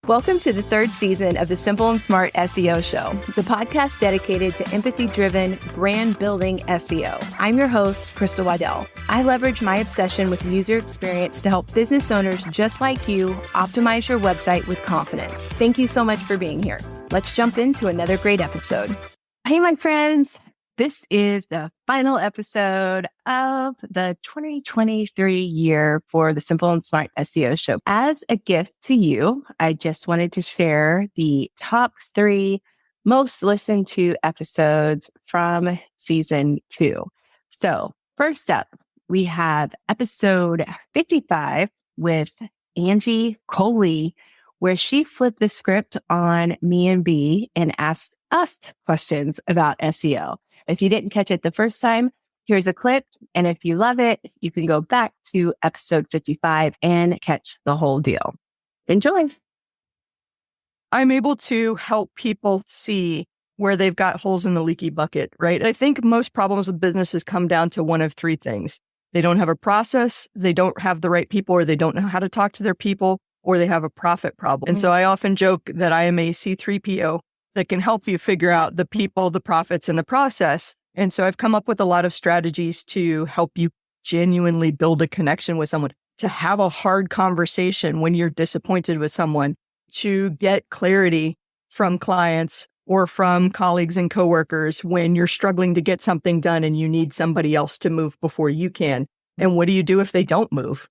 Welcome to the third season of the Simple and Smart SEO Show, the podcast dedicated to empathy-driven, brand-building SEO. I'm your host, Crystal Waddell. I leverage my obsession with user experience to help business owners just like you optimize your website with confidence. Thank you so much for being here. Let's jump into another great episode. Hey, my friends. This is the final episode of the 2023 year for the Simple and Smart SEO Show. As a gift to you, I just wanted to share the top 3 most listened to episodes from season 2. So first up, we have episode 55 with Angie Colee, where she flipped the script on me and B and asked us questions about SEO. If you didn't catch it the first time, here's a clip. And if you love it, you can go back to episode 55 and catch the whole deal. Enjoy. I'm able to help people see where they've got holes in the leaky bucket, right? I think most problems with businesses come down to one of 3 things. They don't have a process, they don't have the right people, or they don't know how to talk to their people, or they have a profit problem. And so I often joke that I am a C3PO that can help you figure out the people, the profits, and the process. And so I've come up with a lot of strategies to help you genuinely build a connection with someone, to have a hard conversation when you're disappointed with someone, to get clarity from clients or from colleagues and coworkers when you're struggling to get something done and you need somebody else to move before you can. And what do you do if they don't move?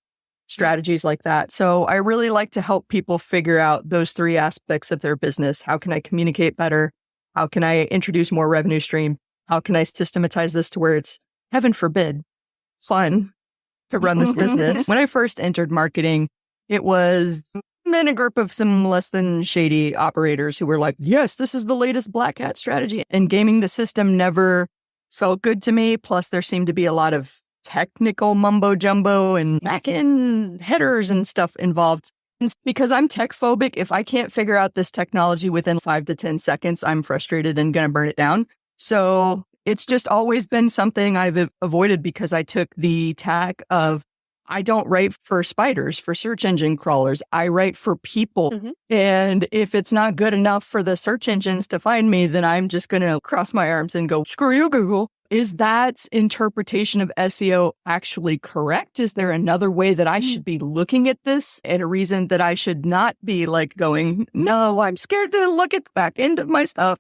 Strategies like that. So I really like to help people figure out those 3 aspects of their business. How can I communicate better? How can I introduce more revenue stream? How can I systematize this to where it's, heaven forbid, fun to run this business? When I first entered marketing, it was in a group of some less than shady operators who were like, yes, this is the latest black hat strategy. And gaming the system never felt good to me. Plus, there seemed to be a lot of technical mumbo jumbo and back-end headers and stuff involved. And because I'm tech phobic, if I can't figure out this technology within 5 to 10 seconds, I'm frustrated and going to burn it down. So it's just always been something I've avoided because I took the tack of, I don't write for spiders, for search engine crawlers. I write for people. Mm-hmm. And if it's not good enough for the search engines to find me, then I'm just going to cross my arms and go, screw you, Google. Is that interpretation of SEO actually correct? Is there another way that I should be looking at this, and a reason that I should not be like going, no, I'm scared to look at the back end of my stuff?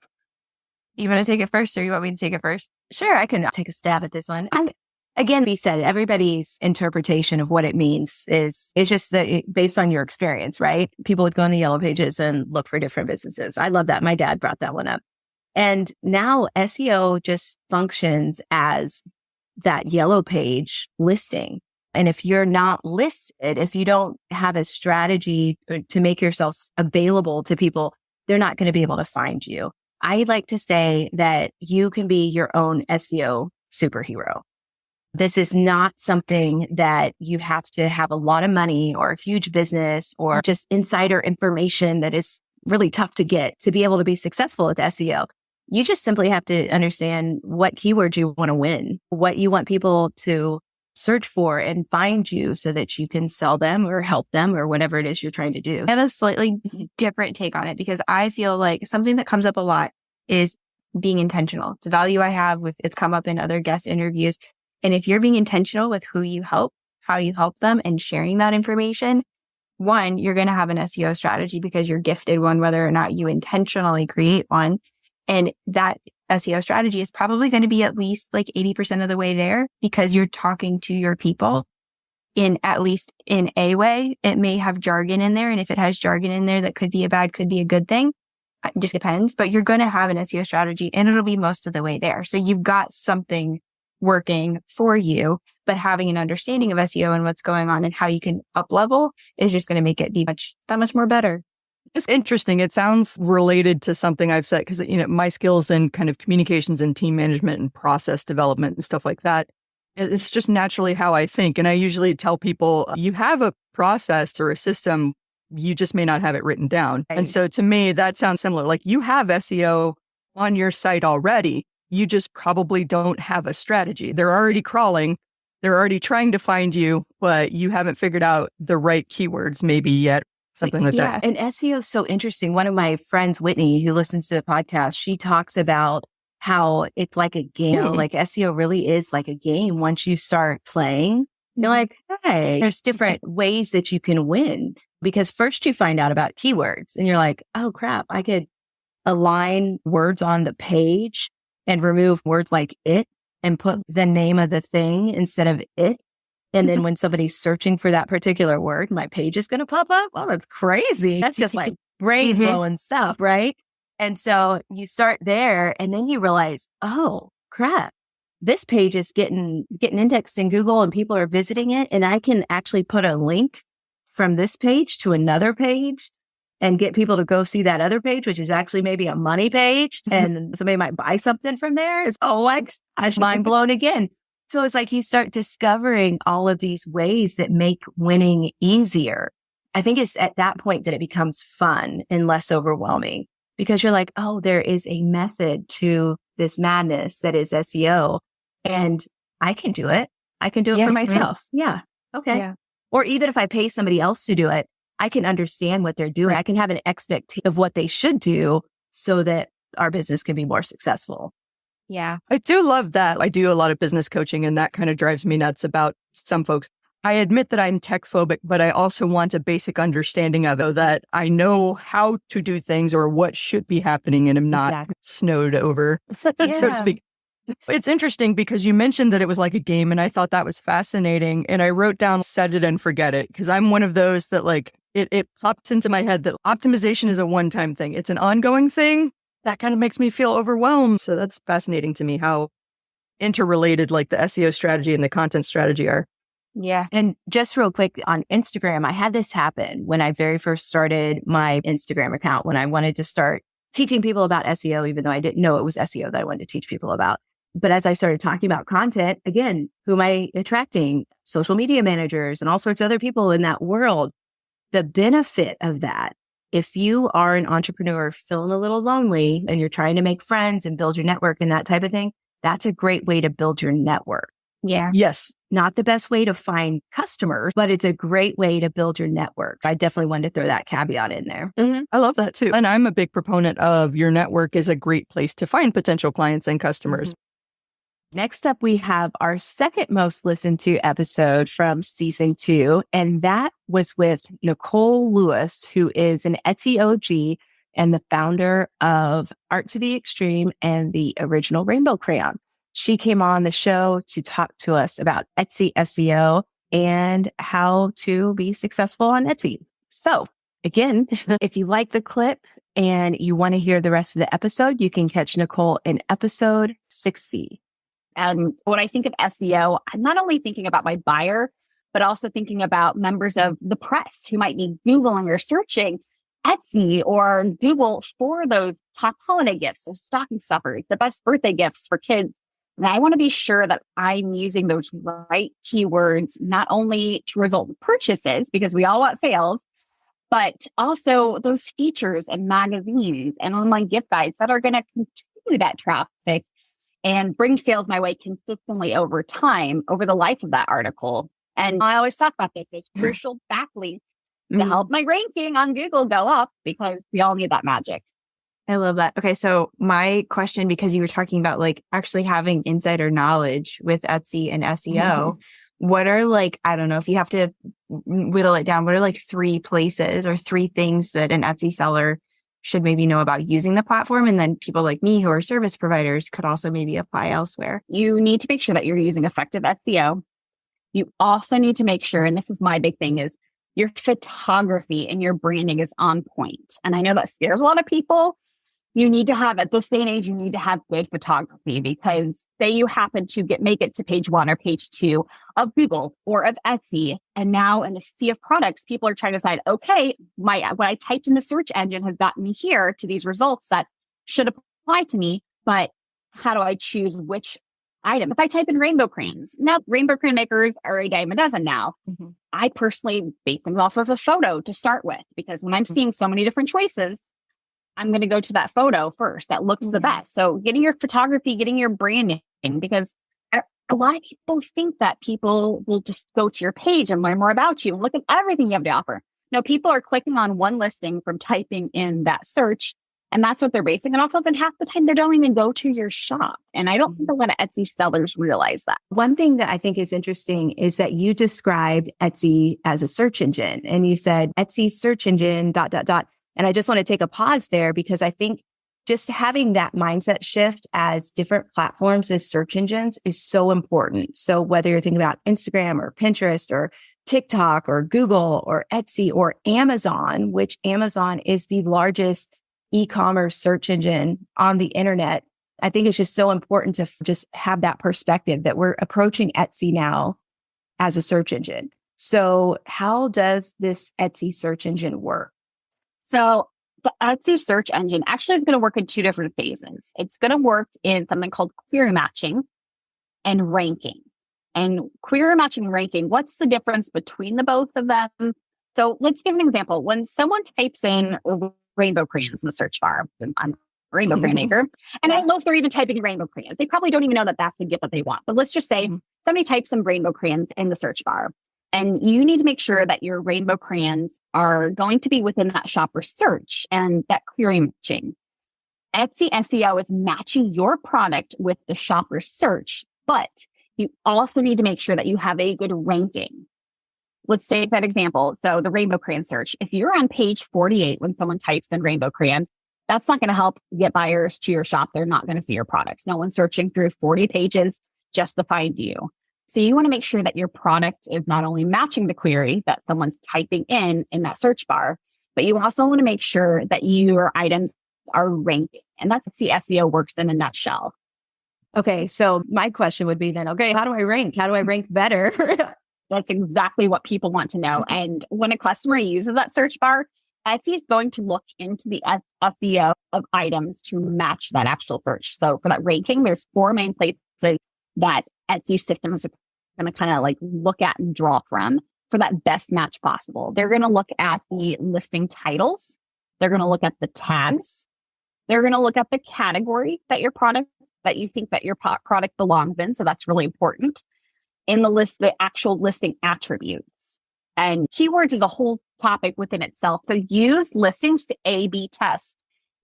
You want to take it first, or you want me to take it first? Sure, I can take a stab at this one. Again, we said everybody's interpretation of what it means is just that based on your experience, right? People would go on the yellow pages and look for different businesses. I love that. My dad brought that one up. And now SEO just functions as that yellow page listing. And if you're not listed, if you don't have a strategy to make yourself available to people, they're not going to be able to find you. I like to say that you can be your own SEO superhero. This is not something that you have to have a lot of money or a huge business or just insider information that is really tough to get to be able to be successful with SEO. You just simply have to understand what keywords you want to win, what you want people to search for and find you so that you can sell them or help them or whatever it is you're trying to do. I have a slightly different take on it because I feel like something that comes up a lot is being intentional. It's a value I have it's come up in other guest interviews. And if you're being intentional with who you help, how you help them and sharing that information, one, you're going to have an SEO strategy because you're gifted one, whether or not you intentionally create one. And that SEO strategy is probably going to be at least like 80% of the way there because you're talking to your people in at least in a way. It may have jargon in there. And if it has jargon in there, that could be could be a good thing. It just depends. But you're going to have an SEO strategy and it'll be most of the way there. So you've got something working for you, but having an understanding of SEO and what's going on and how you can up level is just going to make it be that much more better. It's interesting. It sounds related to something I've said because, my skills in kind of communications and team management and process development and stuff like that. It's just naturally how I think. And I usually tell people, you have a process or a system, you just may not have it written down. Right. And so to me, that sounds similar. Like you have SEO on your site already. You just probably don't have a strategy. They're already crawling. They're already trying to find you, but you haven't figured out the right keywords maybe yet. something like that. And SEO is so interesting. One of my friends, Whitney, who listens to the podcast, she talks about how it's like a game. Like SEO really is like a game. Once you start playing, you're like, hey, there's different ways that you can win, because first you find out about keywords and you're like, oh crap, I could align words on the page and remove words like it and put the name of the thing instead of it. And then when somebody's searching for that particular word, my page is going to pop up. Oh, that's crazy. That's just like brain blowing stuff, right? And so you start there and then you realize, oh crap, this page is getting indexed in Google and people are visiting it. And I can actually put a link from this page to another page and get people to go see that other page, which is actually maybe a money page. And somebody might buy something from there. It's, oh, like, I'm mind blown again. So it's like you start discovering all of these ways that make winning easier. I think it's at that point that it becomes fun and less overwhelming, because you're like, oh, there is a method to this madness that is SEO and I can do it. I can do it for myself. Yeah. Okay. Yeah. Or even if I pay somebody else to do it, I can understand what they're doing. I can have an expectation of what they should do so that our business can be more successful. Yeah. I do love that. I do a lot of business coaching, and that kind of drives me nuts about some folks. I admit that I'm tech phobic, but I also want a basic understanding of it, that I know how to do things or what should be happening and am not snowed over, so to speak. It's interesting because you mentioned that it was like a game, and I thought that was fascinating. And I wrote down set it and forget it, because I'm one of those that like it pops into my head that optimization is a one-time thing. It's an ongoing thing. That kind of makes me feel overwhelmed. So that's fascinating to me how interrelated like the SEO strategy and the content strategy are. Yeah. And just real quick on Instagram, I had this happen when I very first started my Instagram account, when I wanted to start teaching people about SEO, even though I didn't know it was SEO that I wanted to teach people about. But as I started talking about content, again, who am I attracting? Social media managers and all sorts of other people in that world. The benefit of that, if you are an entrepreneur feeling a little lonely and you're trying to make friends and build your network and that type of thing, that's a great way to build your network. Yeah. Yes. Not the best way to find customers, but it's a great way to build your network. I definitely wanted to throw that caveat in there. I love that too. And I'm a big proponent of your network is a great place to find potential clients and customers. Next up, we have our second most listened to episode from season 2, and that was with Nicole Lewis, who is an Etsy OG and the founder of Art to the Extreme and the original Rainbow Crayon. She came on the show to talk to us about Etsy SEO and how to be successful on Etsy. So again, if you like the clip and you want to hear the rest of the episode, you can catch Nicole in episode 6C. And when I think of SEO, I'm not only thinking about my buyer, but also thinking about members of the press who might be Googling or searching Etsy or Google for those top holiday gifts, those stocking stuffers, the best birthday gifts for kids. And I want to be sure that I'm using those right keywords, not only to result in purchases, because we all want sales, but also those features and magazines and online gift guides that are going to continue that traffic and bring sales my way consistently over time, over the life of that article. And I always talk about this, those crucial backlinks to help my ranking on Google go up, because we all need that magic. I love that. Okay. So my question, because you were talking about like actually having insider knowledge with Etsy and SEO, what are like, I don't know if you have to whittle it down, what are like 3 places or 3 things that an Etsy seller should maybe know about using the platform? And then people like me who are service providers could also maybe apply elsewhere. You need to make sure that you're using effective SEO. You also need to make sure, and this is my big thing, is your photography and your branding is on point. And I know that scares a lot of people. You need to have, at this day and age, you need to have good photography, because say you happen to make it to page 1 or page 2 of Google or of Etsy. And now in a sea of products, people are trying to decide, okay, what I typed in the search engine has gotten me here to these results that should apply to me. But how do I choose which item? If I type in rainbow crayons, now rainbow crayon makers are a dime a dozen now. I personally base them off of a photo to start with, because when I'm seeing so many different choices, I'm going to go to that photo first that looks the best. So getting your photography, getting your branding, because a lot of people think that people will just go to your page and learn more about you and look at everything you have to offer. No, people are clicking on one listing from typing in that search, and that's what they're basing it off of. And half the time they don't even go to your shop. And I don't think a lot of Etsy sellers realize that. One thing that I think is interesting is that you described Etsy as a search engine, and you said Etsy search engine, ... And I just want to take a pause there because I think just having that mindset shift as different platforms as search engines is so important. So whether you're thinking about Instagram or Pinterest or TikTok or Google or Etsy or Amazon, which Amazon is the largest e-commerce search engine on the internet, I think it's just so important to just have that perspective that we're approaching Etsy now as a search engine. So how does this Etsy search engine work? So the Etsy search engine actually is going to work in two different phases. It's going to work in something called query matching and ranking. And query matching and ranking, what's the difference between the both of them? So let's give an example. When someone types in rainbow crayons in the search bar, I'm a rainbow crayon maker, and I don't know if they're even typing rainbow crayons. They probably don't even know that that's the gift that they want. But let's just say somebody types some rainbow crayons in the search bar. And you need to make sure that your rainbow crayons are going to be within that shopper search and that query matching. Etsy SEO is matching your product with the shopper search, but you also need to make sure that you have a good ranking. Let's take that example. So the rainbow crayon search, if you're on page 48 when someone types in rainbow crayon, that's not going to help get buyers to your shop. They're not going to see your products. No one's searching through 40 pages just to find you. So you want to make sure that your product is not only matching the query that someone's typing in that search bar, but you also want to make sure that your items are ranking. And that's the SEO works in a nutshell. Okay, so my question would be then, okay, how do I rank? How do I rank better? That's exactly what people want to know. And when a customer uses that search bar, Etsy is going to look into the SEO of items to match that actual search. So for that ranking, there's 4 main places that Etsy system is going to kind of like look at and draw from for that best match possible. They're going to look at the listing titles. They're going to look at the tags. They're going to look at the category that your product, that you think that your product belongs in. So that's really important. In the list, the actual listing attributes. And keywords is a whole topic within itself. So use listings to A/B test.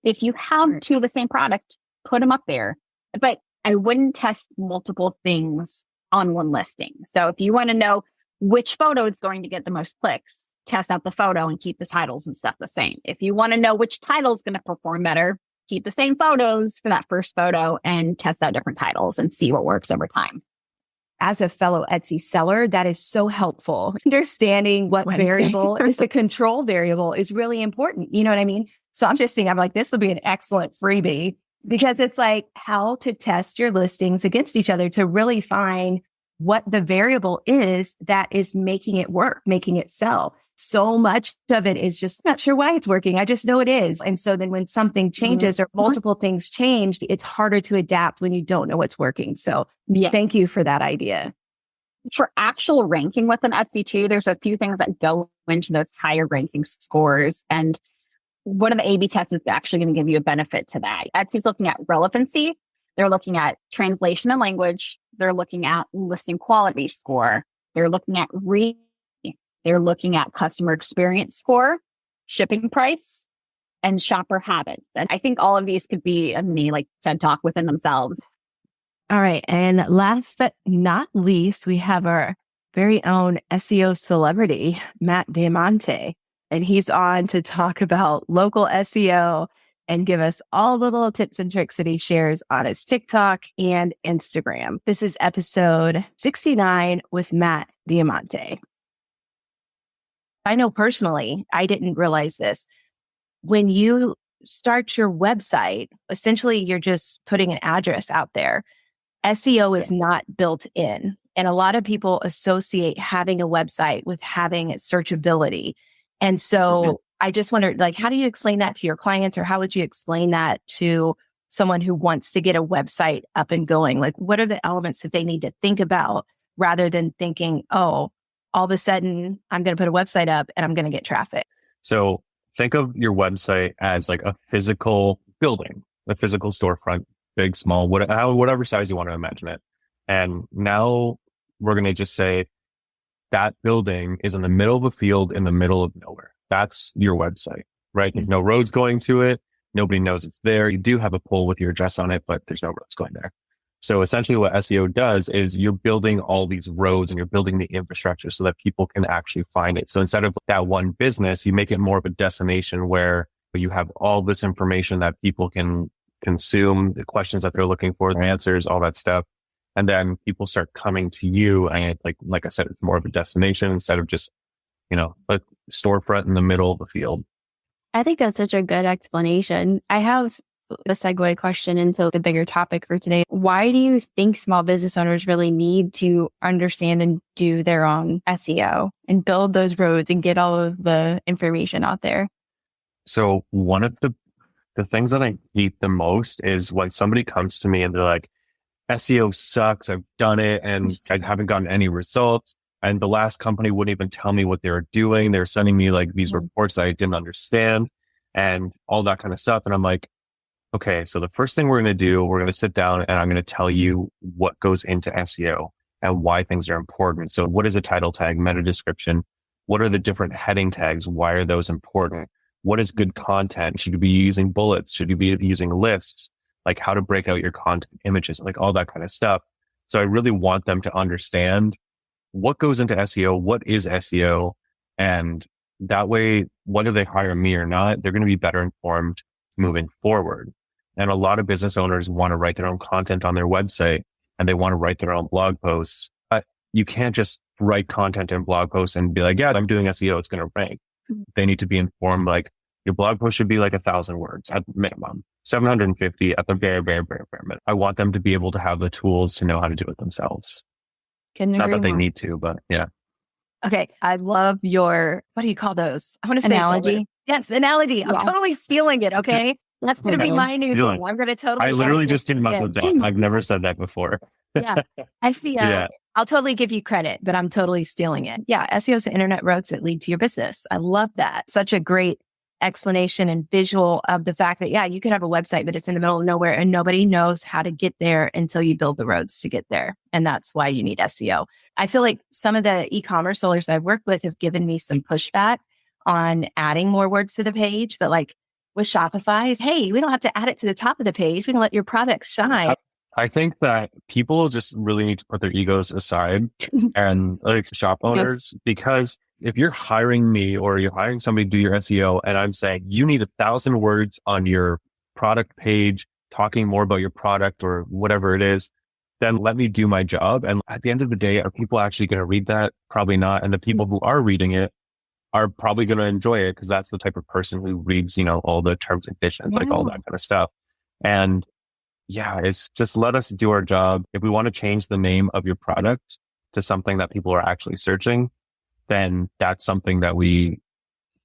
If you have two of the same product, put them up there. But I wouldn't test multiple things on one listing. So if you want to know which photo is going to get the most clicks, test out the photo and keep the titles and stuff the same. If you want to know which title is going to perform better, keep the same photos for that first photo and test out different titles and see what works over time. As a fellow Etsy seller, that is so helpful. Understanding what variable is a control variable is really important. You know what I mean? So I'm just thinking, I'm like, this would be an excellent freebie because it's like how to test your listings against each other to really find what the variable is that is making it work, making it sell. So much of it is just not sure why it's working. I just know it is. And so then when something changes or multiple things change, it's harder to adapt when you don't know what's working. So thank you for that idea. For actual ranking within Etsy too, there's a few things that go into those higher ranking scores. And one of the A/B tests is actually going to give you a benefit to that. Etsy's looking at relevancy. They're looking at translation and language. They're looking at listing quality score. They're looking at They're looking at customer experience score, shipping price, and shopper habits. And I think all of these could be a mini like TED Talk within themselves. All right. And last but not least, we have our very own SEO celebrity, Matt Diamante. And he's on to talk about local SEO and give us all the little tips and tricks that he shares on his TikTok and Instagram. This is episode 69 with Matt Diamante. I know personally, I didn't realize this. When you start your website, essentially you're just putting an address out there. SEO is not built in. And a lot of people associate having a website with having searchability. And so I just wondered, like, how do you explain that to your clients, or how would you explain that to someone who wants to get a website up and going? Like, what are the elements that they need to think about rather than thinking, oh, all of a sudden I'm going to put a website up and I'm going to get traffic? So think of your website as like a physical building, a physical storefront, big, small, whatever size you want to imagine it. And now we're going to just say that building is in the middle of a field in the middle of nowhere. that's your website, right? There's no roads going to it. Nobody knows it's there. You do have a pole with your address on it, but there's no roads going there. So essentially what SEO does is you're building all these roads and you're building the infrastructure so that people can actually find it. So instead of that one business, you make it more of a destination where you have all this information that people can consume, the questions that they're looking for, their answers, all that stuff. And then people start coming to you. And like I said, it's more of a destination instead of just, a storefront in the middle of the field. I think that's such a good explanation. I have a segue question into the bigger topic for today. Why do you think small business owners really need to understand and do their own SEO and build those roads and get all of the information out there? So one of the things that I hate the most is when somebody comes to me and they're like, SEO sucks. I've done it and I haven't gotten any results. And the last company wouldn't even tell me what they were doing. They're sending me like these reports that I didn't understand and all that kind of stuff. And I'm like, okay, so the first thing we're going to do, we're going to sit down and I'm going to tell you what goes into SEO and why things are important. So what is a title tag, meta description? What are the different heading tags? Why are those important? What is good content? Should you be using bullets? Should you be using lists? Like how to break out your content images, like all that kind of stuff. So I really want them to understand what goes into SEO, what is SEO, and that way, whether they hire me or not, they're going to be better informed moving forward. And a lot of business owners want to write their own content on their website and they want to write their own blog posts. You can't just write content in blog posts and be like, yeah, I'm doing SEO. It's going to rank. They need to be informed. Like your blog post should be like 1,000 words at minimum, 750 at the very, very, very, very minimum. I want them to be able to have the tools to know how to do it themselves. Not that they need to, but yeah. Okay. I love your, what do you call those? I want to say analogy. Yes, analogy. Yeah. I'm totally stealing it. Okay. That's going to be my new thing. I'm going to totally. I literally just came up with that. I've never said that before. Yeah. SEO. Yeah. I'll totally give you credit, but I'm totally stealing it. Yeah. SEO is the internet roads that lead to your business. I love that. Such a great explanation and visual of the fact that, yeah, you could have a website, but it's in the middle of nowhere and nobody knows how to get there until you build the roads to get there. And that's why you need SEO. I feel like some of the e-commerce sellers I've worked with have given me some pushback on adding more words to the page, but like with Shopify, hey, we don't have to add it to the top of the page. We can let your products shine. I think that people just really need to put their egos aside and like shop owners, because if you're hiring me or you're hiring somebody to do your SEO and I'm saying you need 1,000 words on your product page, talking more about your product or whatever it is, then let me do my job. And at the end of the day, are people actually going to read that? Probably not. And the people who are reading it are probably going to enjoy it because that's the type of person who reads, all the terms and conditions, like all that kind of stuff. And yeah, it's just let us do our job. If we want to change the name of your product to something that people are actually searching, then that's something that we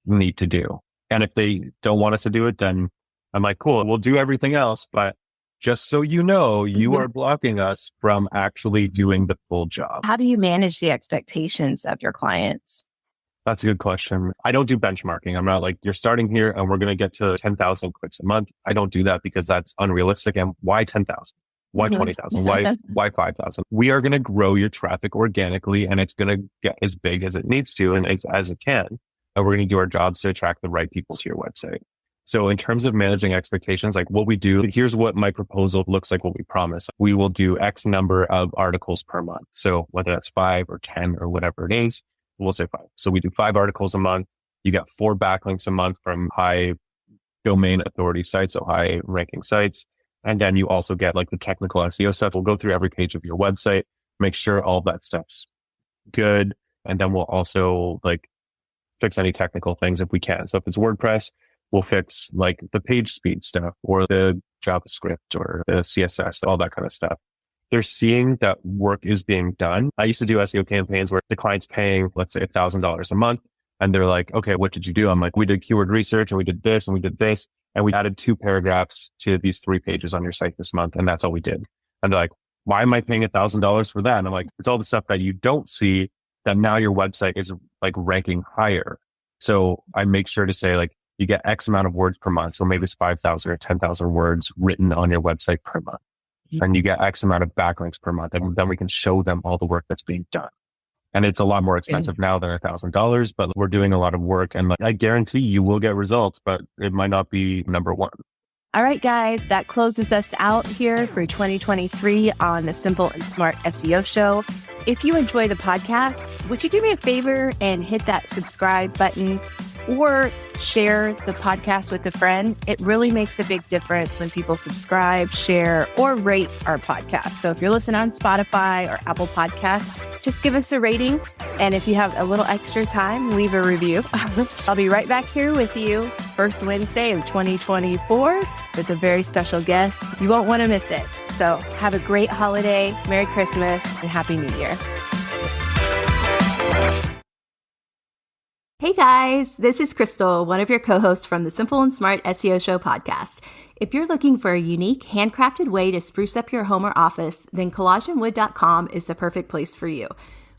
need to do. And if they don't want us to do it, then I'm like, cool, we'll do everything else. But just so you know, you are blocking us from actually doing the full job. How do you manage the expectations of your clients? That's a good question. I don't do benchmarking. I'm not like, you're starting here and we're going to get to 10,000 clicks a month. I don't do that because that's unrealistic. And why 10,000? Why 20,000? Why 5,000? We are going to grow your traffic organically and it's going to get as big as it needs to and as it can. And we're going to do our jobs to attract the right people to your website. So in terms of managing expectations, like what we do, here's what my proposal looks like, what we promise. We will do X number of articles per month. So whether that's 5 or 10 or whatever it is, we'll say 5. So we do 5 articles a month. You get 4 backlinks a month from high domain authority sites, so high ranking sites. And then you also get like the technical SEO stuff. We'll go through every page of your website, make sure all that stuff's good. And then we'll also like fix any technical things if we can. So if it's WordPress, we'll fix like the page speed stuff or the JavaScript or the CSS, all that kind of stuff. They're seeing that work is being done. I used to do SEO campaigns where the client's paying, let's say $1,000 a month. And they're like, okay, what did you do? I'm like, we did keyword research and we did this and we did this. And we added 2 paragraphs to these 3 pages on your site this month. And that's all we did. And they're like, why am I paying $1,000 for that? And I'm like, it's all the stuff that you don't see that now your website is like ranking higher. So I make sure to say like, you get X amount of words per month. So maybe it's 5,000 or 10,000 words written on your website per month. And you get X amount of backlinks per month. And then we can show them all the work that's being done. And it's a lot more expensive now than $1,000, but we're doing a lot of work, and I guarantee you will get results, but it might not be number one. All right, guys, that closes us out here for 2023 on the Simple and Smart SEO Show. If you enjoy the podcast, would you do me a favor and hit that subscribe button or share the podcast with a friend? It really makes a big difference when people subscribe, share, or rate our podcast. So if you're listening on Spotify or Apple Podcasts, just give us a rating. And if you have a little extra time, leave a review. I'll be right back here with you first Wednesday of 2024 with a very special guest. You won't want to miss it. So have a great holiday, Merry Christmas, and Happy New Year. Hey guys, this is Crystal, one of your co-hosts from the Simple and Smart SEO Show podcast. If you're looking for a unique, handcrafted way to spruce up your home or office, then collagenwood.com is the perfect place for you.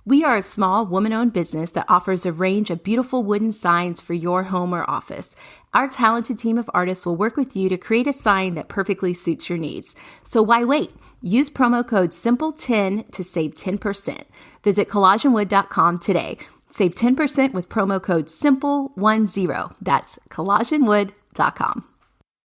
We are a small, woman-owned business that offers a range of beautiful wooden signs for your home or office. Our talented team of artists will work with you to create a sign that perfectly suits your needs. So why wait? Use promo code SIMPLE10 to save 10%. Visit collagenwood.com today. Save 10% with promo code SIMPLE10. That's collagenwood.com.